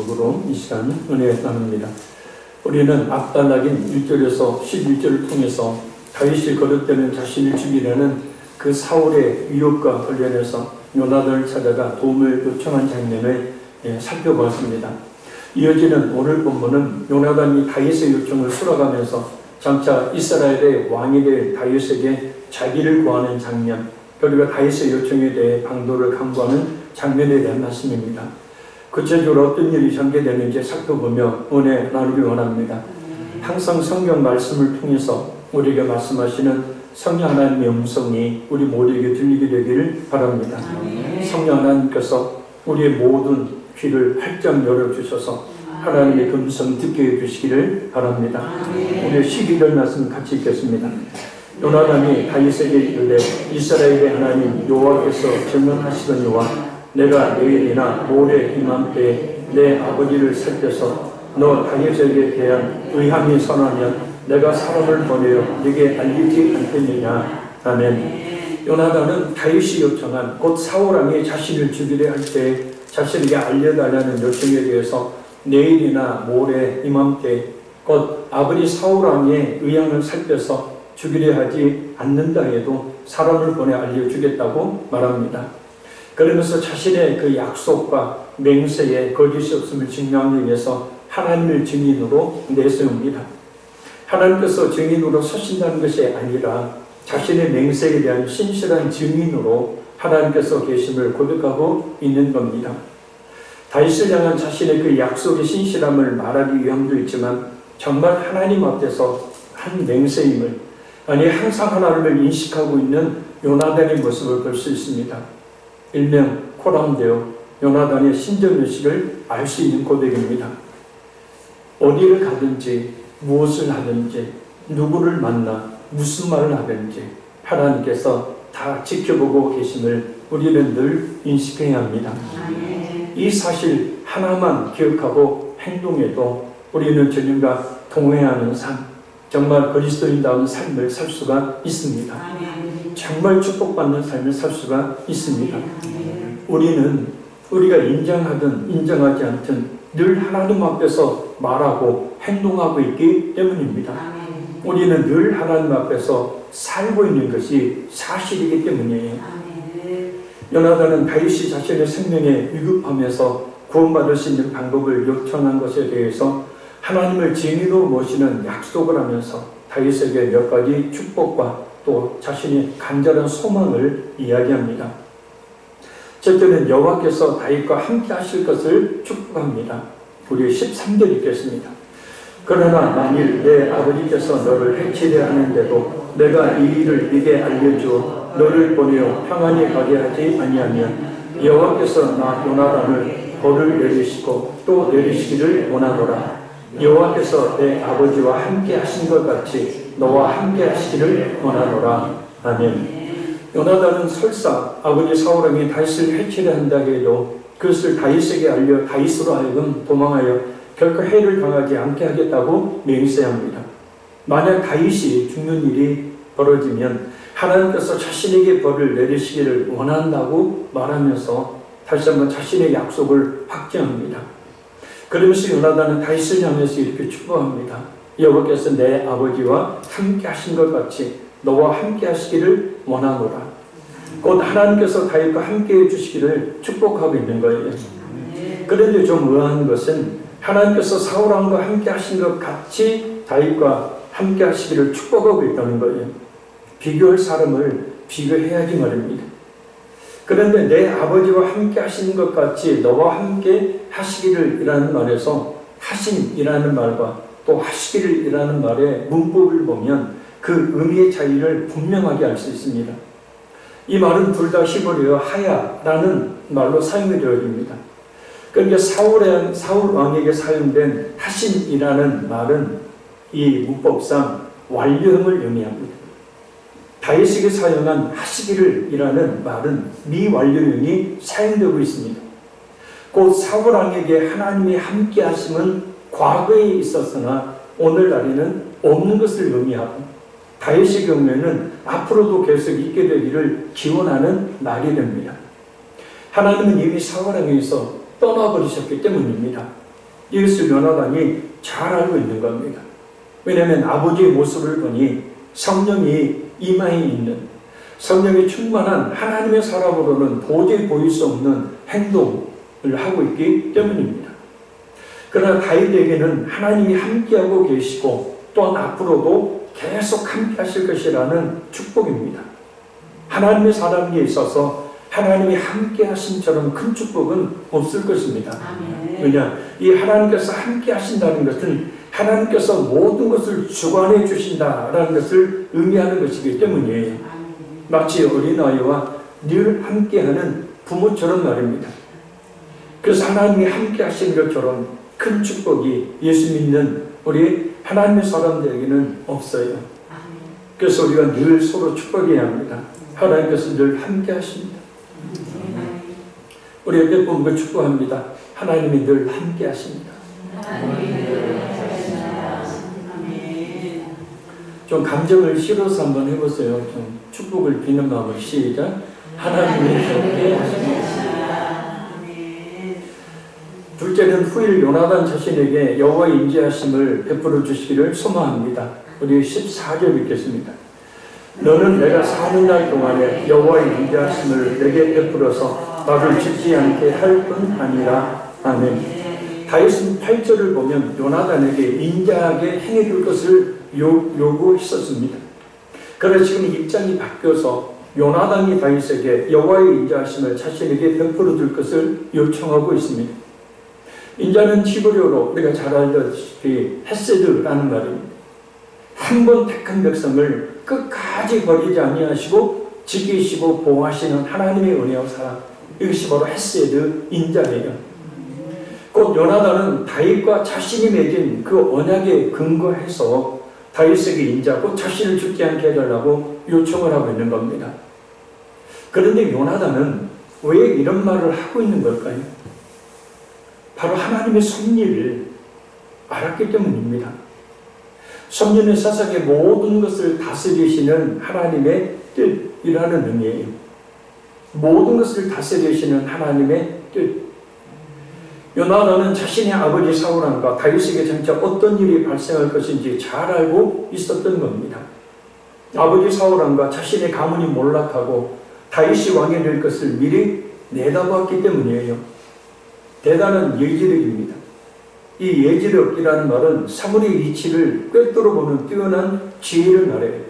제목으로 이 시간 은혜 나눕니다. 우리는 앞단락인 1절에서 11절을 통해서 다윗이 거듭되는 자신을 죽이려는 그 사울의 위협과 관련해서 요나단을 찾아가 도움을 요청한 장면을 살펴보았습니다. 이어지는 오늘 본문은 요나단이 다윗의 요청을 수락하면서 장차 이스라엘의 왕이 될 다윗에게 자기를 구하는 장면, 그리고 다윗의 요청에 대해 방도를 강구하는 장면에 대한 말씀입니다. 구체적으로 어떤 일이 전개되는지 살펴보며 은혜 나누기 원합니다. 항상 성경 말씀을 통해서 우리에게 말씀하시는 성령 하나님의 음성이 우리 모두에게 들리게 되기를 바랍니다. 성령 하나님께서 우리의 모든 귀를 활짝 열어주셔서 하나님의 음성 듣게 해주시기를 바랍니다. 우리 12절 말씀 같이 읽겠습니다. 요나단이 다윗에게 이르되 이스라엘의 하나님 여호와께서 증언하시거니와 내가 내일이나 모레 이맘때에 내 아버지를 살펴서 너 다윗에게 대한 의함이 선하면 내가 사람을 보내어 네게 알리지 않겠느냐. 아멘. 요나단은 다윗이 요청한 곧 사울왕이 자신을 죽이려 할 때 자신에게 알려달라는 요청에 대해서 내일이나 모레 이맘때 곧 아버지 사울왕의 의향을 살펴서 죽이려 하지 않는다 해도 사람을 보내 알려주겠다고 말합니다. 그러면서 자신의 그 약속과 맹세에 거짓이 없음을 증명하기 위해서 하나님을 증인으로 내세웁니다. 하나님께서 증인으로 서신다는 것이 아니라 자신의 맹세에 대한 신실한 증인으로 하나님께서 계심을 고백하고 있는 겁니다. 다윗을 향한 자신의 그 약속의 신실함을 말하기 위함도 있지만 정말 하나님 앞에서 한 맹세임을, 아니 항상 하나님을 인식하고 있는 요나단의 모습을 볼 수 있습니다. 일명 코람되어 요나단의 신정의식을 알 수 있는 고백입니다. 어디를 가든지 무엇을 하든지 누구를 만나 무슨 말을 하든지 하나님께서 다 지켜보고 계심을 우리는 늘 인식해야 합니다. 이 사실 하나만 기억하고 행동해도 우리는 주님과 동행하는 삶, 정말 그리스도인다운 삶을 살 수가 있습니다. 정말 축복받는 삶을 살 수가 있습니다. 우리는 우리가 인정하든 인정하지 않든 늘 하나님 앞에서 말하고 행동하고 있기 때문입니다. 우리는 늘 하나님 앞에서 살고 있는 것이 사실이기 때문이에요. 요나단은 다윗이 자신의 생명에 위급하면서 구원받을 수 있는 방법을 요청한 것에 대해서 하나님을 증인으로 모시는 약속을 하면서 다윗에게 몇 가지 축복과 또 자신의 간절한 소망을 이야기합니다. 첫째는 여호와께서 다윗과 함께 하실 것을 축복합니다. 우리 13절 읽겠습니다. 그러나 만일 내 아버지께서 너를 해치려 하는데도 내가 이 일을 네게 알려주어 너를 보내어 평안히 가게 하지 아니하면 여호와께서 나 요나단을 벌을 내리시고 또 내리시기를 원하노라. 여호와께서 내 아버지와 함께 하신 것 같이 너와 함께 하시기를 원하노라. 아멘. 요나단은 설사 아버지 사울왕이 다윗을 해치려 한다 해도 그것을 다윗에게 알려 다윗으로 하여금 도망하여 결코 해를 당하지 않게 하겠다고 맹세합니다. 만약 다윗이 죽는 일이 벌어지면 하나님께서 자신에게 벌을 내리시기를 원한다고 말하면서 다시 한번 자신의 약속을 확증합니다. 그러면서 요나단은 다윗을 향해서 이렇게 축복합니다. 여호와께서 내 아버지와 함께 하신 것 같이 너와 함께 하시기를 원하노라. 곧 하나님께서 다윗과 함께 해주시기를 축복하고 있는 거예요. 그런데 좀 의아한 것은 하나님께서 사울왕과 함께 하신 것 같이 다윗과 함께 하시기를 축복하고 있다는 거예요. 비교할 사람을 비교해야지 말입니다. 그런데 내 아버지와 함께 하시는 것 같이 너와 함께 하시기를 이라는 말에서 하심이라는 말과 또 하시기를 이라는 말의 문법을 보면 그 의미의 차이를 분명하게 알 수 있습니다. 이 말은 둘 다 히브리어 하야라는 말로 사용이 되어집니다. 그러니까 사울 왕에게 사용된 하심이라는 말은 이 문법상 완료형을 의미합니다. 다윗에게 사용한 하시기를 이라는 말은 미완료형이 사용되고 있습니다. 곧 사울 왕에게 하나님이 함께 하심은 과거에 있었으나 오늘날에는 없는 것을 의미하고 다윗의 경우에는 앞으로도 계속 있게 되기를 기원하는 날이 됩니다. 하나님은 이미 사울 왕에서 떠나버리셨기 때문입니다. 이것을 요나단이 잘 알고 있는 겁니다. 왜냐하면 아버지의 모습을 보니 성령이 이마에 있는, 성령이 충만한 하나님의 사람으로는 도저히 보일 수 없는 행동을 하고 있기 때문입니다. 그러나 다윗에게는 하나님이 함께하고 계시고 또한 앞으로도 계속 함께하실 것이라는 축복입니다. 하나님의 사람에게 있어서 하나님이 함께하심처럼 큰 축복은 없을 것입니다. 왜냐? 이 하나님께서 함께하신다는 것은 하나님께서 모든 것을 주관해 주신다라는 것을 의미하는 것이기 때문이에요. 마치 어린아이와 늘 함께하는 부모처럼 말입니다. 그래서 하나님이 함께하신 것처럼 큰 축복이 예수 믿는 우리 하나님의 사람들에게는 없어요. 그래서 우리가 늘 서로 축복해야 합니다. 하나님께서 늘 함께하십니다. 우리 옆에 분과 축복합니다. 하나님이 늘 함께하십니다. 좀 감정을 실어서 한번 해보세요. 좀 축복을 비는 마음을 시작. 하나님이 함께하십니다. 둘째는 후일 요나단 자신에게 여호와의 인자하심을 베풀어 주시기를 소망합니다. 우리 14절 읽겠습니다. 너는 내가 사는 날 동안에 여호와의 인자하심을 내게 베풀어서 나를 죽지 않게 할 뿐 아니라. 아멘. 다윗은 8절을 보면 요나단에게 인자하게 행해줄 것을 요구했었습니다. 그러나 지금 입장이 바뀌어서 요나단이 다윗에게 여호와의 인자하심을 자신에게 베풀어 줄 것을 요청하고 있습니다. 인자는 히브리어로 우리가 잘 알다시피 헤세드라는 말입니다. 한 번 택한 백성을 끝까지 버리지 아니하시고 지키시고 보호하시는 하나님의 은혜와 사랑, 이것이 바로 헤세드, 인자예요. 곧 요나단은 다윗과 자신이 맺은 그 언약에 근거해서 다윗에게 인자, 곧 자신을 죽지 않게 해달라고 요청을 하고 있는 겁니다. 그런데 요나단은 왜 이런 말을 하고 있는 걸까요? 바로 하나님의 섭리를 알았기 때문입니다. 섭리는 세상의 모든 것을 다스리시는 하나님의 뜻이라는 의미예요. 모든 것을 다스리시는 하나님의 뜻. 요나단은 자신의 아버지 사울왕과 다윗에게 장차 어떤 일이 발생할 것인지 잘 알고 있었던 겁니다. 아버지 사울왕과 자신의 가문이 몰락하고 다윗이 왕이 될 것을 미리 내다보았기 때문이에요. 대단한 예지력입니다. 이 예지력이라는 말은 사물의 이치를 꿰뚫어 보는 뛰어난 지혜를 말해요.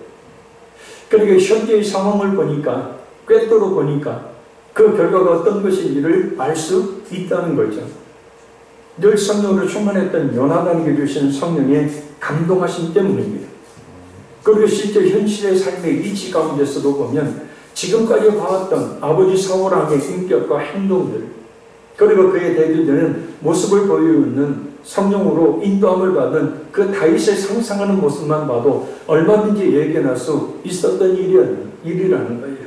그러니까 현재의 상황을 보니까, 꿰뚫어 보니까 그 결과가 어떤 것인지를 알 수 있다는 거죠. 늘 성령으로 충만했던 요나단에게 주신 성령의 감동하심 때문입니다. 그리고 실제 현실의 삶의 이치 가운데서도 보면 지금까지 봐왔던 아버지 사울왕의 인격과 행동들, 그리고 그에 대비되는 모습을 보여주는 성령으로 인도함을 받은 그 다윗의 상상하는 모습만 봐도 얼마든지 예견할 수 있었던 일이라는 거예요.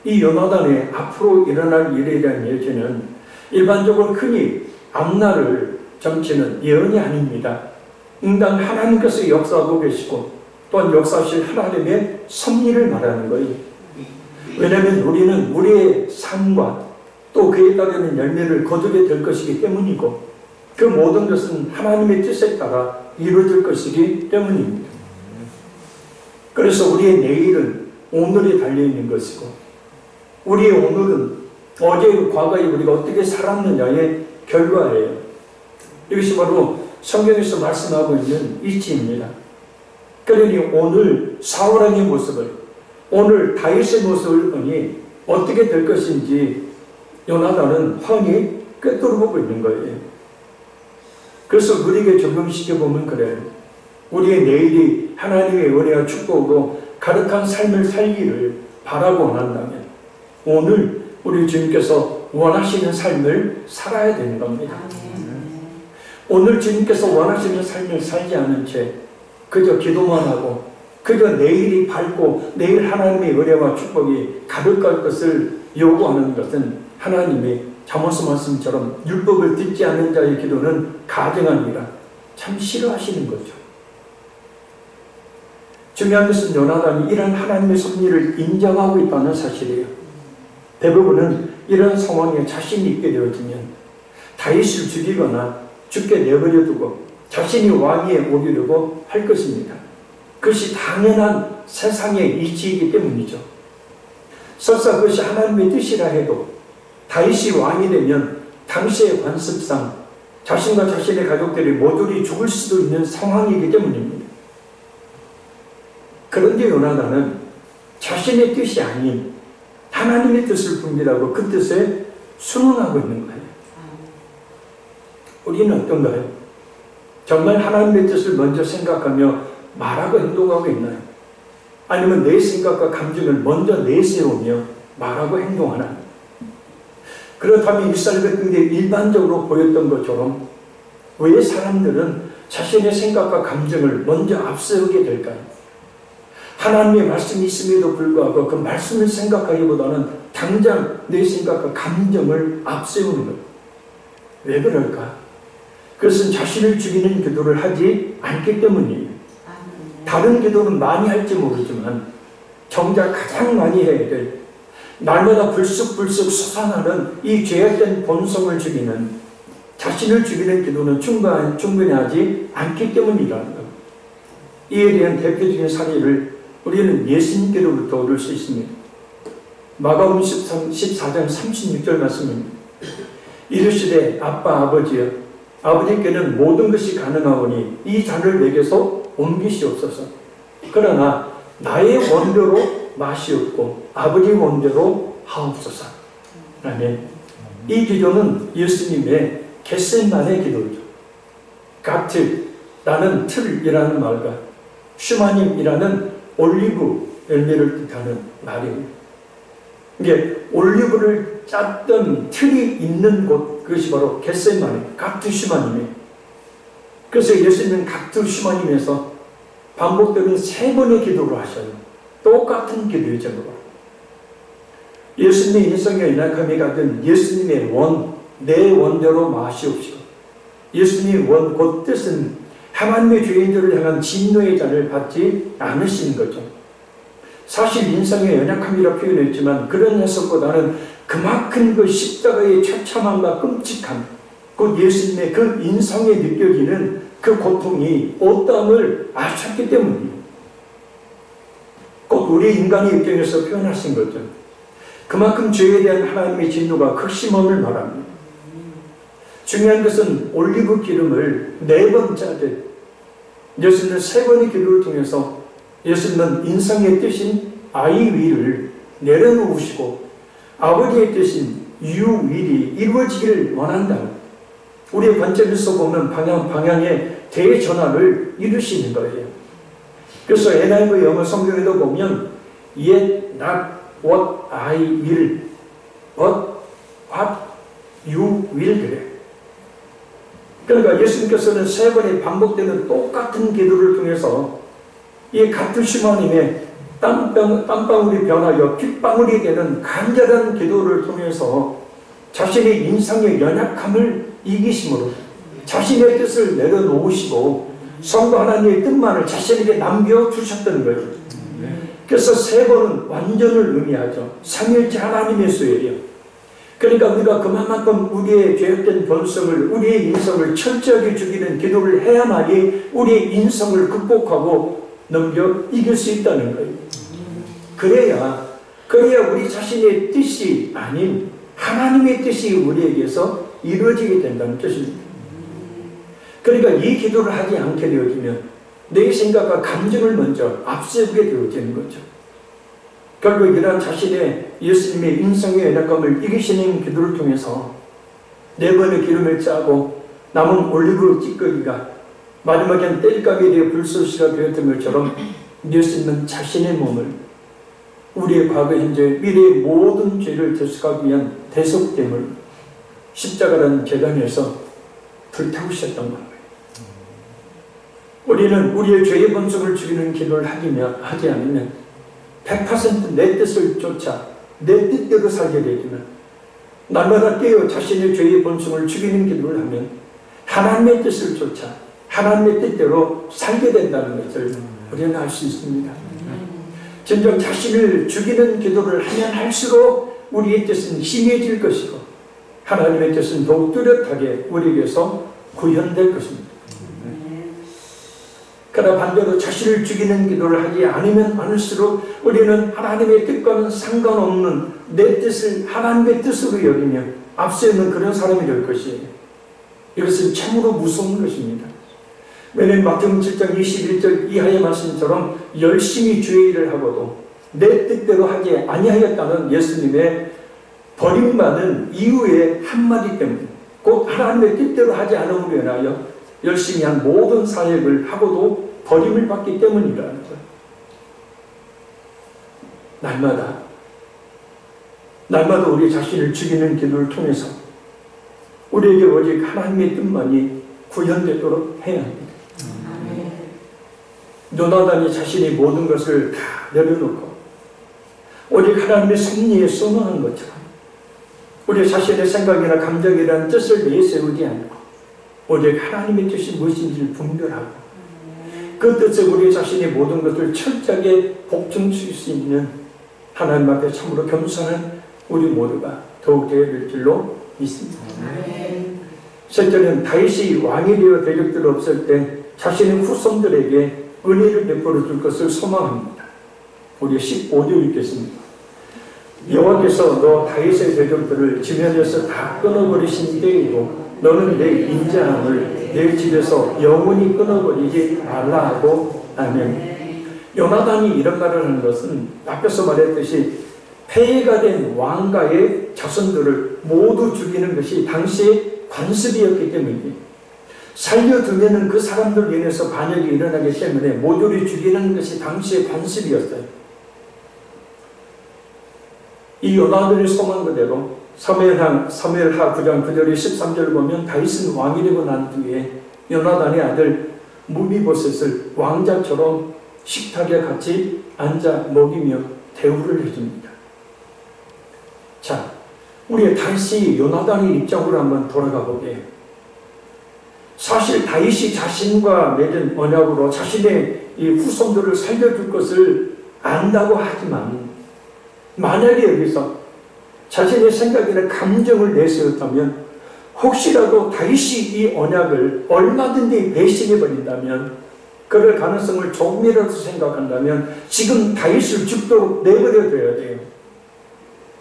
이 요나단의 앞으로 일어날 일에 대한 예지는 일반적으로 흔히 앞날을 점치는 예언이 아닙니다. 응당 하나님께서 역사하고 계시고 또한 역사하실 하나님의 섭리를 말하는 거예요. 왜냐하면 우리는 우리의 삶과 또 그에 따르는 열매를 거두게 될 것이기 때문이고 그 모든 것은 하나님의 뜻에 따라 이루어질 것이기 때문입니다. 그래서 우리의 내일은 오늘에 달려있는 것이고 우리의 오늘은 어제 과거에 우리가 어떻게 살았느냐의 결과예요. 이것이 바로 성경에서 말씀하고 있는 이치입니다. 그러니 오늘 사울왕의 모습을, 오늘 다윗의 모습을 보니 어떻게 될 것인지 요나단은 훤히 꿰뚫어보고 있는 거예요. 그래서 우리에게 적용시켜보면 그래요. 우리의 내일이 하나님의 은혜와 축복으로 가득한 삶을 살기를 바라고 원한다면 오늘 우리 주님께서 원하시는 삶을 살아야 되는 겁니다. 오늘 주님께서 원하시는 삶을 살지 않은 채 그저 기도만 하고 그저 내일이 밝고 내일 하나님의 은혜와 축복이 가득할 것을 요구하는 것은 하나님이 잠언서 말씀처럼 율법을 듣지 않는 자의 기도는 가증하니라 참 싫어하시는 거죠. 중요한 것은 요나단이 이런 하나님의 섭리를 인정하고 있다는 사실이에요. 대부분은 이런 상황에 자신이 있게 되어지면 다윗을 죽이거나 죽게 내버려 두고 자신이 왕위에 오르려고 할 것입니다. 그것이 당연한 세상의 이치이기 때문이죠. 설사 그것이 하나님의 뜻이라 해도 다윗이 왕이 되면 당시의 관습상 자신과 자신의 가족들이 모조리 죽을 수도 있는 상황이기 때문입니다. 그런데 요나단은 자신의 뜻이 아닌 하나님의 뜻을 분별하고 그 뜻에 순응하고 있는 거예요. 우리는 어떤가요? 정말 하나님의 뜻을 먼저 생각하며 말하고 행동하고 있나요? 아니면 내 생각과 감정을 먼저 내세우며 말하고 행동하나요? 그렇다면 이스라엘 백성들이 일반적으로 보였던 것처럼 왜 사람들은 자신의 생각과 감정을 먼저 앞세우게 될까요? 하나님의 말씀이 있음에도 불구하고 그 말씀을 생각하기보다는 당장 내 생각과 감정을 앞세우는 거예요. 왜 그럴까? 그것은 자신을 죽이는 기도를 하지 않기 때문이에요. 다른 기도는 많이 할지 모르지만 정작 가장 많이 해야 될 날마다 불쑥불쑥 솟아나는 이 죄악된 본성을 죽이는 자신을 죽이는 기도는 충분히 하지 않기 때문이라는 것. 이에 대한 대표적인 사례를 우리는 예수님께로부터 얻을 수 있습니다. 마가복음 14장 36절 말씀입니다. 이르시되 아빠 아버지여 아버지께는 모든 것이 가능하오니 이 잔을 내게서 옮기시옵소서. 그러나 나의 원대로 마시옵고 아버지 원대로 하옵소서. 아멘. 이 기도는 예수님의 겟세마네 기도죠. 가트라는 틀이라는 말과 슈마님이라는 올리브 열매를 뜻하는 말입니다. 이게 올리브를 짰던 틀이 있는 곳, 그것이 바로 겟세마네, 가트 슈마님이에요. 그래서 예수님은 가트 슈마님에서 반복되는 3번의 기도를 하셔요. 똑같은 기도의 제목으로. 예수님의 인성의 연약함이 가진 예수님의 원, 내 원대로 마시옵시고 예수님의 원, 곧 뜻은 하나님의 죄인들을 향한 진노의 잔을 받지 않으시는 거죠. 사실 인성의 연약함이라 표현했지만 그런 해석보다는 그만큼 그 십자가의 처참함과 끔찍함, 곧 예수님의 그 인성에 느껴지는 그 고통이 어떠함을 아셨기 때문이에요. 곧 우리 인간의 입장에서 표현하신 거죠. 그만큼 죄에 대한 하나님의 진노가 극심함을 말합니다. 중요한 것은 올리브 기름을 4번 짜듯 예수님은 3번의 기도를 통해서 예수님은 인성의 뜻인 I will을 내려놓으시고 아버지의 뜻인 You will이 이루어지기를 원한다. 우리의 관점에서 보면 방향의 대전환을 이루시는 거예요. 그래서 NIV 영어 성경에도 보면 Yet not what I will, but what you will 그래. 그러니까 예수님께서는 3번의 반복되는 똑같은 기도를 통해서 이 가트 슈마님의 땀방울이 변하여 핏방울이 되는 간절한 기도를 통해서 자신의 인성의 연약함을 이기심으로 자신의 뜻을 내려놓으시고 성도 하나님의 뜻만을 자신에게 남겨주셨던 거예요. 그래서 3번은 완전을 의미하죠. 삼위일체 하나님의 수예요. 그러니까 우리가 그만큼 우리의 죄악된 본성을, 우리의 인성을 철저하게 죽이는 기도를 해야만이 우리의 인성을 극복하고 넘겨 이길 수 있다는 거예요. 그래야 우리 자신의 뜻이 아닌 하나님의 뜻이 우리에게서 이루어지게 된다는 뜻입니다. 그러니까 이 기도를 하지 않게 되어지면 내 생각과 감정을 먼저 앞세우게 되어지는 거죠. 결국 이러한 자신의 예수님의 인성의 연약함을 이기시는 기도를 통해서 4번의 기름을 짜고 남은 올리브 찌꺼기가 마지막엔 땔감에 대해 불쏘시가 되었던 것처럼 예수님은 자신의 몸을 우리의 과거, 현재, 미래의 모든 죄를 대속하기 위한 대속됨을 십자가라는 재단에서 불태우셨던 거예요. 우리는 우리의 죄의 본성을 죽이는 기도를 하지 않으면 100% 내 뜻을 쫓아 내 뜻대로 살게 되지만 날마다 깨어 자신의 죄의 본성을 죽이는 기도를 하면 하나님의 뜻을 쫓아 하나님의 뜻대로 살게 된다는 것을 우리는 알 수 있습니다. 진정 자신을 죽이는 기도를 하면 할수록 우리의 뜻은 심해질 것이고 하나님의 뜻은 더욱 뚜렷하게 우리에게서 구현될 것입니다. 그러나 반대로 자신을 죽이는 기도를 하지 않으면 않을수록 우리는 하나님의 뜻과는 상관없는 내 뜻을 하나님의 뜻으로 여기며 앞서는 그런 사람이 될 것이에요. 이것은 참으로 무서운 것입니다. 왜냐하면 마태복음 7장 21절 이하의 말씀처럼 열심히 주의 일을 하고도 내 뜻대로 하지 아니하였다는 예수님의 버림받은 이후의 한마디 때문에 곧 하나님의 뜻대로 하지 않음으로 인하여 열심히 한 모든 사역을 하고도 버림을 받기 때문이라는 거예요. 날마다 우리 자신을 죽이는 기도를 통해서 우리에게 오직 하나님의 뜻만이 구현되도록 해야 합니다. 요나단이 자신이 모든 것을 다 내려놓고 오직 하나님의 섭리에 순응한 것처럼 우리 자신의 생각이나 감정이라는 뜻을 내세우지 않고 오직 하나님의 뜻이 무엇인지를 분별하고 그 뜻에 우리 자신의 모든 것을 철저하게 복종할 수 있는 하나님 앞에 참으로 겸손한 우리 모두가 더욱 되어야 될 줄로 믿습니다. 셋째는 다윗이 왕이 되어 대적들 없을 때 자신의 후손들에게 은혜를 베풀어 줄 것을 소망합니다. 우리 15절 읽겠습니다. 여호와께서 너 다윗의 대적들을 지면에서 다 끊어버리신 때이고 너는 내 인자함을 내 집에서 영원히 끊어버리지 말라 하고 아멘. 요나단이 이런 말을 하는 것은 앞에서 말했듯이 폐해가 된 왕가의 자손들을 모두 죽이는 것이 당시의 관습이었기 때문입니다. 살려두면 그 사람들 인해서 반역이 일어나기 때문에 모조리 죽이는 것이 당시의 관습이었어요. 이 요나단이 소망 그대로 사무엘하 9장 9절에 13절 보면 다윗은 왕이 되고 난 뒤에 요나단의 아들 무비보셋을 왕자처럼 식탁에 같이 앉아 먹이며 대우를 해줍니다. 자, 우리 다시 요나단의 입장으로 한번 돌아가 보게. 사실 다윗이 자신과 맺은 언약으로 자신의 이 후손들을 살려줄 것을 안다고 하지만 만약에 여기서 자신의 생각이나 감정을 내세웠다면 혹시라도 다윗이 이 언약을 얼마든지 배신해버린다면 그럴 가능성을 조금이라도 생각한다면 지금 다윗을 죽도록 내버려둬야 돼요.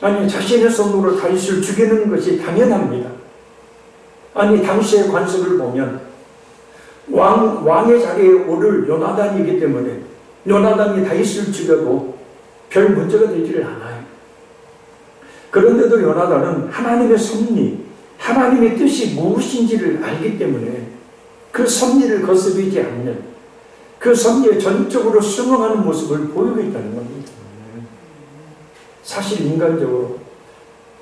아니 자신의 손으로 다윗을 죽이는 것이 당연합니다. 아니 당시의 관습을 보면 왕의 자리에 오를 요나단이기 때문에 요나단이 다윗을 죽여도 별 문제가 되지를 않아요. 그런데도 요나단은 하나님의 섭리, 하나님의 뜻이 무엇인지를 알기 때문에 그 섭리를 거스르지 않는 그 섭리에 전적으로 순응하는 모습을 보이고 있다는 겁니다. 사실 인간적으로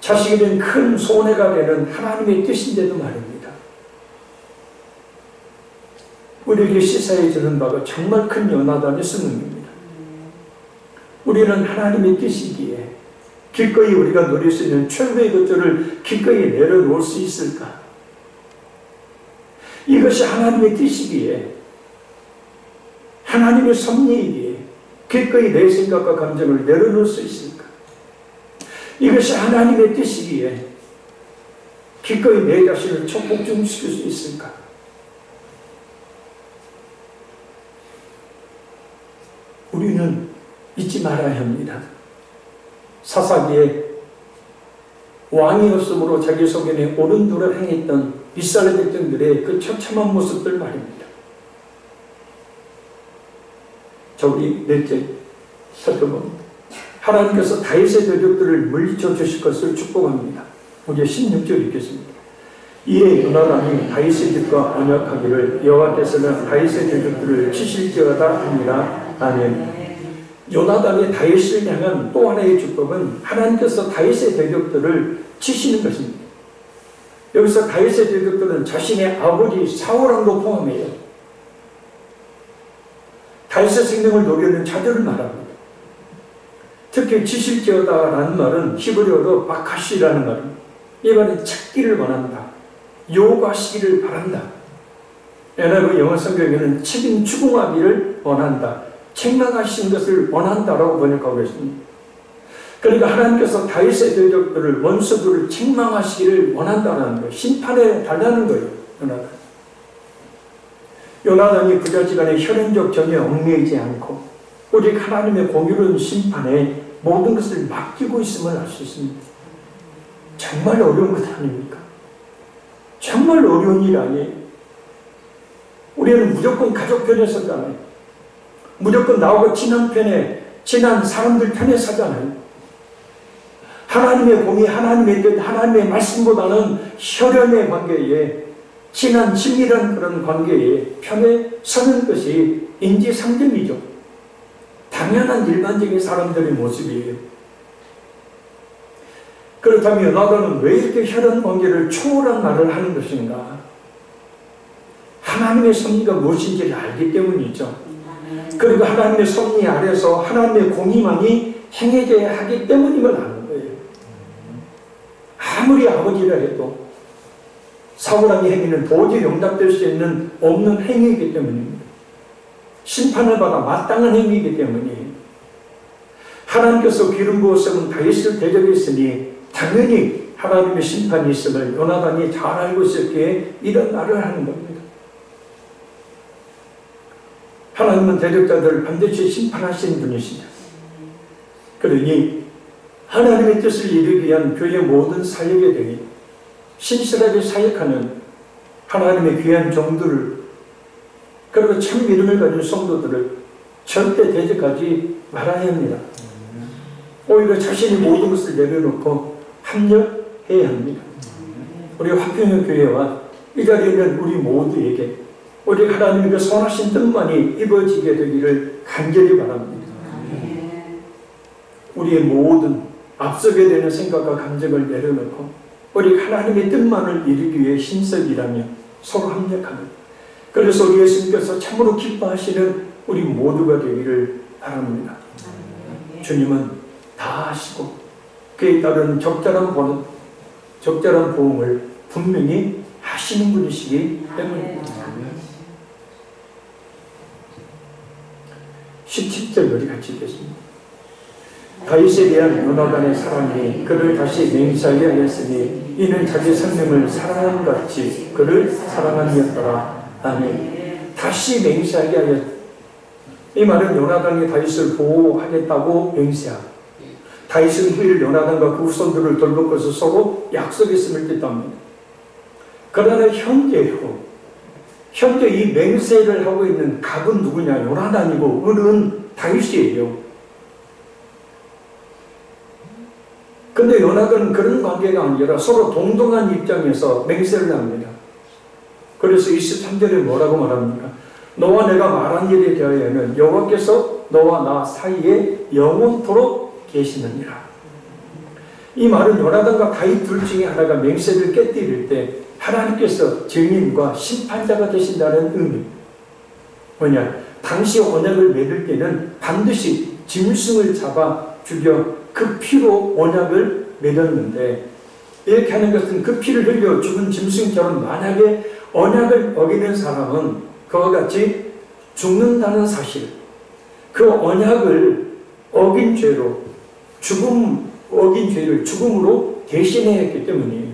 자식에겐 큰 손해가 되는 하나님의 뜻인데도 말입니다. 우리에게 시사해 주는 바가 정말 큰 요나단의 승리입니다. 우리는 하나님의 뜻이기에 기꺼이 우리가 누릴 수 있는 최고의 것들을 기꺼이 내려놓을 수 있을까? 이것이 하나님의 뜻이기에 하나님의 섭리이기에 기꺼이 내 생각과 감정을 내려놓을 수 있을까? 이것이 하나님의 뜻이기에 기꺼이 내 자신을 복종시킬 수 있을까? 우리는 잊지 말아야 합니다. 사사기에 왕이 없으므로 자기 속에 오른도를 행했던 이스라엘 백성들의 그 처참한 모습들 말입니다. 자, 우리 넷째 살펴봅니다. 하나님께서 다윗의 대적들을 물리쳐 주실 것을 축복합니다. 우리 16절 읽겠습니다. 이에 요나단이 다윗의 집과 언약하기를 여호와께서는 다윗의 대적들을 치실지어다 하니라. 아멘. 요나단이 다윗을 향한 또 하나의 축복은 하나님께서 다윗의 대적들을 치시는 것입니다. 여기서 다윗의 대적들은 자신의 아버지 사울왕도 포함해요. 다윗의 생명을 노리는 자들을 말합니다. 특히 치실지어다라는 말은 히브리어로 바카시라는 말입니다. 이 말은 찾기를 원한다. 요구하시기를 바란다. NIV 영어 성경에는 책임 추궁하기를 원한다. 책망하신 것을 원한다라고 번역하고 있습니다. 그러니까 하나님께서 다윗의 대적들을, 원수들을 책망하시기를 원한다는 거예요. 심판에 달라는 거예요. 요나단이 부자지간에 혈연적 전에 얽매이지 않고 오직 하나님의 공의로운 심판에 모든 것을 맡기고 있음을 알 수 있습니다. 정말 어려운 것 아닙니까? 정말 어려운 일 아니에요. 우리는 무조건 가족 편에 서잖아요. 무조건 나하고 친한 편에, 친한 사람들 편에 서잖아요. 하나님의 공의, 하나님의 뜻, 하나님의 말씀보다는 혈연의 관계에, 친한 친밀한 그런 관계에 편에 서는 것이 인지상정이죠. 당연한 일반적인 사람들의 모습이에요. 그렇다면 나도는 왜 이렇게 혈연 관계를 초월한 말을 하는 것인가? 하나님의 섭리가 무엇인지를 알기 때문이죠. 그리고 하나님의 섭리 아래서 하나님의 공의만이 행해져야 하기 때문임을 아는 거예요. 아무리 아버지라 해도 사울왕의 행위는 도저히 용납될 수 없는 행위이기 때문입니다. 심판을 받아 마땅한 행위이기 때문이에요. 하나님께서 기름 부어 세운 다윗을 대적했으니 당연히 하나님의 심판이 있음을 요나단이 잘 알고 있었기에 이런 말을 하는 겁니다. 하나님은 대적자들을 반드시 심판하시는 분이시죠. 그러니 하나님의 뜻을 이루기 위한 교회의 모든 사역에 대해 신실하게 사역하는 하나님의 귀한 종들을, 그리고 참 믿음을 가진 성도들을 절대 대적하지 말아야 합니다. 오히려 자신이 모든 것을 내려놓고 합력해야 합니다. 우리 화평의 교회와 이 자리에 있는 우리 모두에게 오직 하나님의 그 선하신 뜻만이 이루어지게 되기를 간절히 바랍니다. 우리의 모든 앞서게 되는 생각과 감정을 내려놓고 오직 하나님의 뜻만을 이루기 위해 힘쓰기라며 서로 합력하는, 그래서 우리 예수님께서 참으로 기뻐하시는 우리 모두가 되기를 바랍니다. 주님은 다 하시고 그에 따른 적절한 보응을 분명히 하시는 분이시기 때문입니다. 17절 우리 같이 읽겠습니다. 다윗에 대한 요나단의 사랑이 그를 다시 맹세하게 하였으니 이는 자기 생명을 사랑한 같이 그를 사랑함이었더라. 아멘. 다시 맹세하게 하였. 이 말은 요나단이 다윗을 보호하겠다고 맹세하고 다윗은 후일 요나단과 그 후손들을 돌볼 것을 서로 약속했음을 뜻합니다. 그러나 현재 이 맹세를 하고 있는 갑은 누구냐? 요나단이고 을은 다윗이에요. 근데 요나단은 그런 관계가 아니라 서로 동등한 입장에서 맹세를 합니다. 그래서 23절에 뭐라고 말합니까? 너와 내가 말한 일에 대하여는 여호와께서 너와 나 사이에 영원토록 계시느니라. 이 말은 요나단과 다윗 둘 중에 하나가 맹세를 깨뜨릴 때 하나님께서 증인과 심판자가 되신다는 의미. 뭐냐? 당시 언약을 맺을 때는 반드시 짐승을 잡아 죽여 그 피로 언약을 맺었는데, 이렇게 하는 것은 그 피를 흘려 죽은 짐승처럼 만약에 언약을 어기는 사람은 그와 같이 죽는다는 사실, 그 언약을 어긴 죄로 어긴 죄를 죽음으로 대신해야 했기 때문이에요.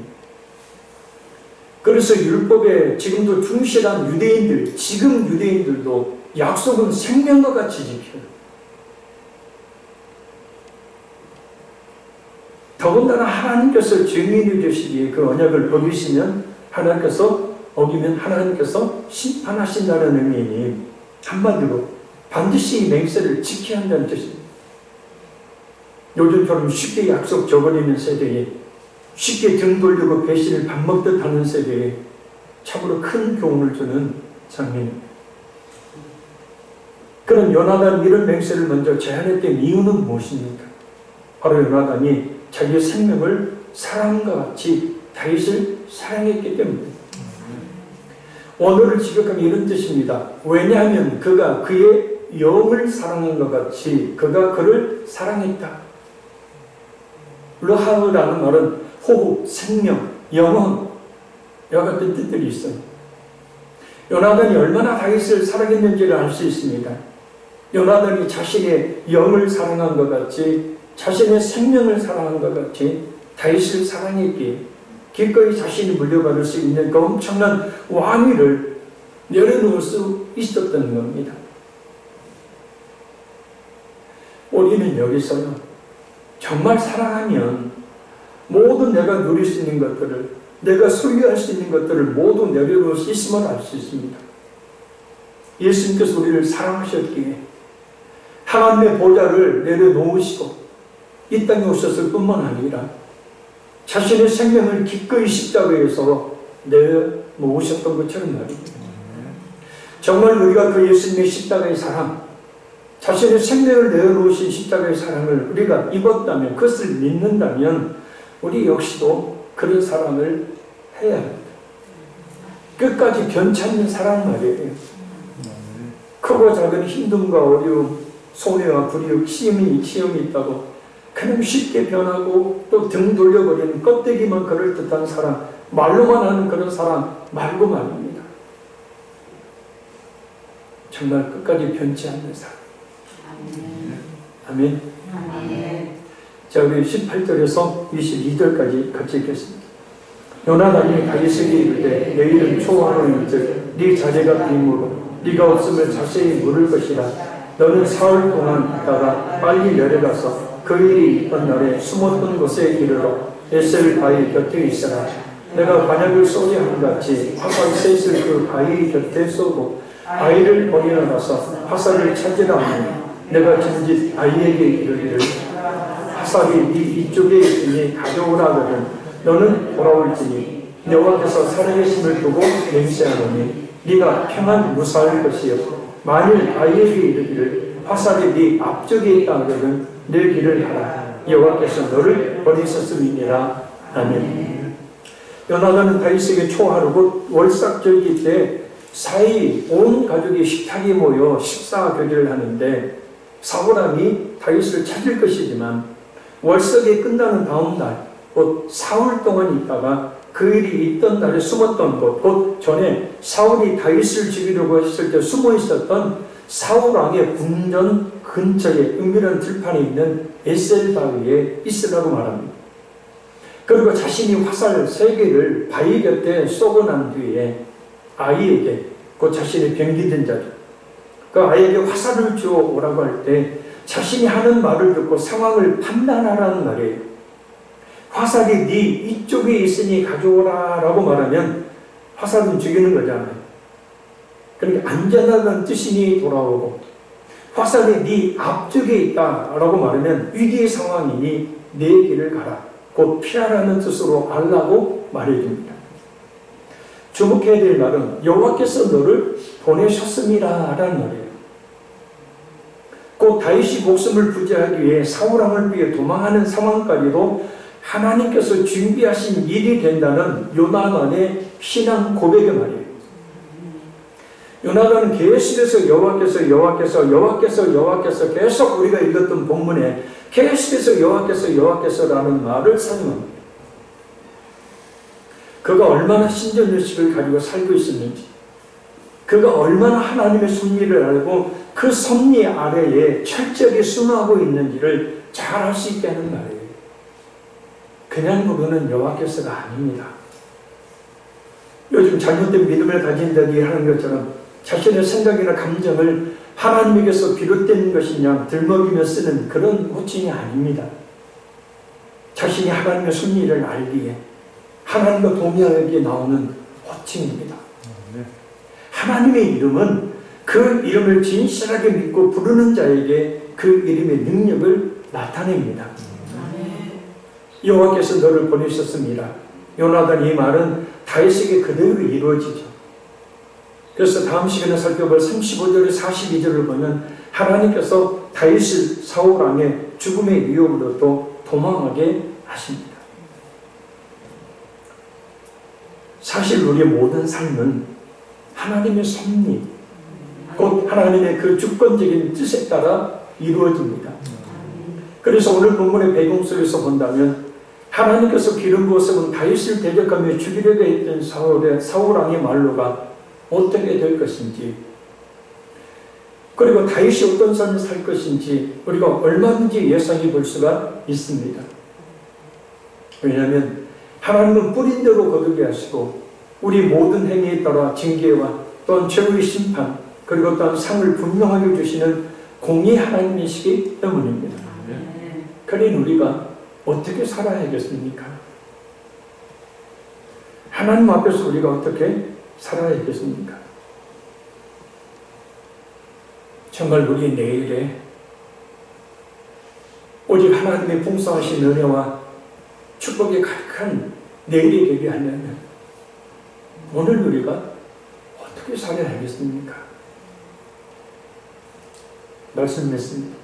그래서 율법에 지금도 충실한 유대인들, 지금 유대인들도 약속은 생명과 같이 지켜요. 더군다나 하나님께서 증인이 되시기에 그 언약을 어기시면 어기면 하나님께서 심판하신다는 의미니, 한마디로 반드시 이 맹세를 지켜야 한다는 뜻입니다. 요즘처럼 쉽게 약속 저버리는 세대에, 쉽게 등 돌리고 배신을 밥 먹듯 하는 세대에 참으로 큰 교훈을 주는 장면입니다. 그럼 요나단 이런 맹세를 먼저 제안했던 이유는 무엇입니까? 바로 요나단이 자기의 생명을 사랑과 같이 다윗을 사랑했기 때문입니다. 원어를 지극하면 이런 뜻입니다. 왜냐하면 그가 그의 영을 사랑한 것 같이 그가 그를 사랑했다. 르하우라는 말은 호흡, 생명, 영혼, 이와 같은 뜻들이 있어요. 요나단이 얼마나 다윗을 사랑했는지를 알 수 있습니다. 요나단이 자신의 영을 사랑한 것 같이 자신의 생명을 사랑한 것 같이 다윗을 사랑했기에 기꺼이 자신이 물려받을 수 있는 그 엄청난 왕위를 내려놓을 수 있었던 겁니다. 우리는 여기서요, 정말 사랑하면 모든 내가 누릴 수 있는 것들을, 내가 소유할 수 있는 것들을 모두 내려놓을 수 있음을 알 수 있습니다. 예수님께서 우리를 사랑하셨기에 하나님의 보좌를 내려놓으시고 이 땅에 오셨을 뿐만 아니라 자신의 생명을 기꺼이 십자가에서 내놓으셨던 것처럼 말입니다. 정말 우리가 그 예수님의 십자가의 사랑, 자신의 생명을 내어놓으신 십자가의 사랑을 우리가 입었다면, 그것을 믿는다면 우리 역시도 그런 사랑을 해야 합니다. 끝까지 변치 않는 사랑 말이에요. 크고 작은 힘듦과 어려움, 손해와 불이익, 시험이 있다고 그냥 쉽게 변하고 또 등 돌려버리는 껍데기만 그럴듯한 사랑, 말로만 하는 그런 사랑 말고 말입니다. 정말 끝까지 변치 않는 사랑. 아멘. 아멘. 자, 우리 18절에서 22절까지 같이 읽겠습니다. 요나단이 다윗에게 이르되 내일은 초하루일즉 네 자리가 빈무로 네가 없음을 자세히 물을 것이라. 너는 사흘 동안 있다가 빨리 내려가서 그 일이 있던 날에 숨었던 곳에 이르러 에셀 바위 곁에 있으라. 내가 관약을 쏘게 한 같이 화살 셋을 그 바위 곁에 쏘고 아이를 버리러 가서 화살을 찾으라 하니 내가 진짓 아이에게 이르기를 화살이 네 이쪽에 있으니 가져오라 하거든 너는 돌아올지니 여호와께서 살아계심을 두고 맹세하노니 네가 평안 무사할 것이요 만일 아이에게 이르기를 화살이 네 앞쪽에 있다 하거든 내 길을 가라. 여호와께서 너를 버리셨음이니라. 아멘. 요나단은 다윗에게 초하루 곧 월삭절기 때 사이 온 가족이 식탁에 모여 식사 교제를 하는데 사울왕이 다윗을 찾을 것이지만 월삭이 끝나는 다음 날 곧 사흘 동안 있다가 그 일이 있던 날에 숨었던 곳, 곧 전에 사울이 다윗을 죽이려고 했을 때 숨어 있었던 사울왕의 궁전 근처에 은밀한 들판에 있는 에셀 바위에 있으라고 말합니다. 그리고 자신이 화살 3개를 바위 곁에 쏘고 난 뒤에 아이에게, 곧 자신의 병기된 자죠, 그 아이에게 화살을 주어 오라고 할 때 자신이 하는 말을 듣고 상황을 판단하라는 말이에요. 화살이 네 이쪽에 있으니 가져오라 라고 말하면 화살은 죽이는 거잖아요. 그러니까 안전하다는 뜻이니 돌아오고, 화살이 네 앞쪽에 있다 라고 말하면 위기의 상황이니 내 길을 가라, 곧 피하라는 뜻으로 알라고 말해줍니다. 주목해야 될 말은 여호와께서 너를 보내셨음이라 라는 말이에요. 곧 다윗이 목숨을 부지하기 위해 사울왕을 피해 도망하는 상황까지도 하나님께서 준비하신 일이 된다는 요나단의 신앙 고백의 말이에요. 요나단은 계속해서 여호와께서 계속 우리가 읽었던 본문에 계속해서 여호와께서라는 말을 사용합니다. 그가 얼마나 신전의식을 가지고 살고 있었는지, 그가 얼마나 하나님의 섭리를 알고 그 섭리 아래에 철저하게 순화하고 있는지를 잘 알 수 있게 하는 말이에요. 그냥 부르는 여호와께서가 아닙니다. 요즘 잘못된 믿음을 가진 자들이 하는 것처럼 자신의 생각이나 감정을 하나님에게서 비롯된 것이냐 들먹이며 쓰는 그런 호칭이 아닙니다. 자신이 하나님의 섭리를 알기에 하나님과 동의하기에 나오는 호칭입니다. 하나님의 이름은 그 이름을 진실하게 믿고 부르는 자에게 그 이름의 능력을 나타냅니다. 여호와께서 너를 보내셨습니다. 요나단 이 말은 다윗에게 그대로 이루어지죠. 그래서 다음 시간에 살펴볼 35절에 42절을 보면 하나님께서 다윗을 사울왕의 죽음의 위협으로부터 도망하게 하십니다. 사실 우리의 모든 삶은 하나님의 섭리, 곧 하나님의 그 주권적인 뜻에 따라 이루어집니다. 그래서 오늘 본문의 배경 속에서 본다면 하나님께서 기름 부어서 다윗을 대적하며 죽이려고 했던 사울왕의 말로가 어떻게 될 것인지, 그리고 다윗이 어떤 삶을 살 것인지 우리가 얼마든지 예상해 볼 수가 있습니다. 왜냐하면 하나님은 뿌린 대로 거두게 하시고 우리 모든 행위에 따라 징계와 또한 최후의 심판 그리고 또한 상을 분명하게 주시는 공의 하나님이시기 때문입니다. 그러니 우리가 어떻게 살아야겠습니까? 하나님 앞에서 우리가 어떻게 살아야겠습니까? 정말 우리 내일에 오직 하나님의 풍성하신 은혜와 축복이 가득한 내일이 되게 하려면 오늘 우리가 어떻게 살아야겠습니까? 말씀했습니다.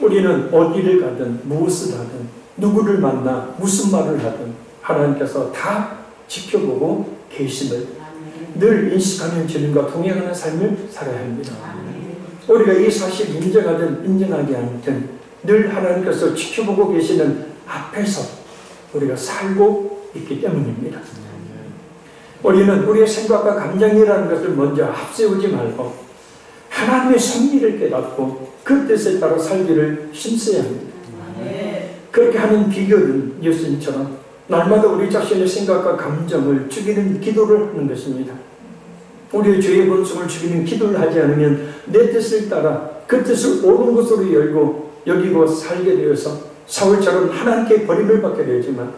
우리는 어디를 가든 무엇을 하든 누구를 만나 무슨 말을 하든 하나님께서 다 지켜보고 계심을 늘 인식하는 주님과 동행하는 삶을 살아야 합니다. 우리가 이 사실 인정하든 인정하지 않든 늘 하나님께서 지켜보고 계시는 앞에서 우리가 살고 있기 때문입니다. 우리는 우리의 생각과 감정이라는 것을 먼저 앞세우지 말고 하나님의 섭리를 깨닫고 그 뜻에 따라 살기를 힘써야 합니다. 그렇게 하는 비결은 예수님처럼 날마다 우리 자신의 생각과 감정을 죽이는 기도를 하는 것입니다. 우리의 죄의 본성을 죽이는 기도를 하지 않으면 내 뜻을 따라 그 뜻을 옳은 것으로 여기고 살게 되어서 사울처럼 하나님께 버림을 받게 되지만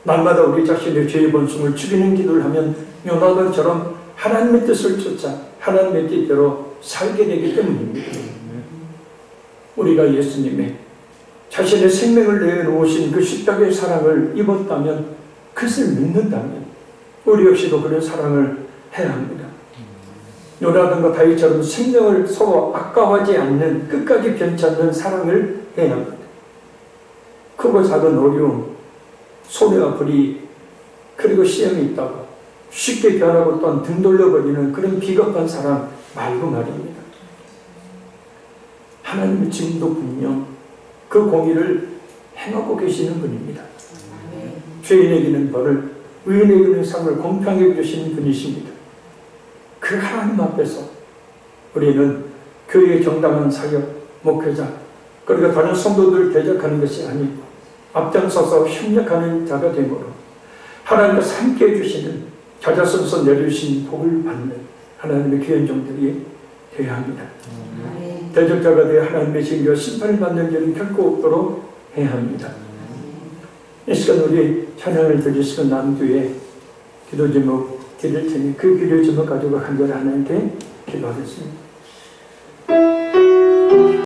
날마다 우리 자신의 죄의 본성을 죽이는 기도를 하면 요나단처럼 하나님의 뜻을 쫓아 하나님의 뜻대로 살게 되기 때문입니다. 우리가 예수님의 자신의 생명을 내놓으신 그 십자가의 사랑을 입었다면 그것을 믿는다면 우리 역시도 그런 사랑을 해야 합니다. 요나단과 다윗처럼 생명을 서로 아까워하지 않는 끝까지 변치 않는 사랑을 해야 합니다. 크고 작은 어려움, 소리와 불이 그리고 시험이 있다고 쉽게 변하고 또한 등 돌려버리는 그런 비겁한 사람 말고 말입니다. 하나님은 지금도 분명 그 공의를 행하고 계시는 분입니다. 죄인에게는 벌을, 의인에게는 상을 공평하게 주시는 분이십니다. 그 하나님 앞에서 우리는 교회의 정당한 사역, 목회자, 그리고 다른 성도들을 대적하는 것이 아니고 앞장서서 협력하는 자가 되므로 하나님께서 함께 해주시는 자자손손 내려주신 복을 받는 하나님의 귀한 종들이 되어야 합니다. 대적자가 되어 하나님의 징계와 심판을 받는 일은 결코 없도록 해야 합니다. 이 시간 우리 찬양을 드리시고 난 뒤에 기도 제목 드릴 테니 그 기도 제목 가지고 간절히 하나님께 기도하겠습니다.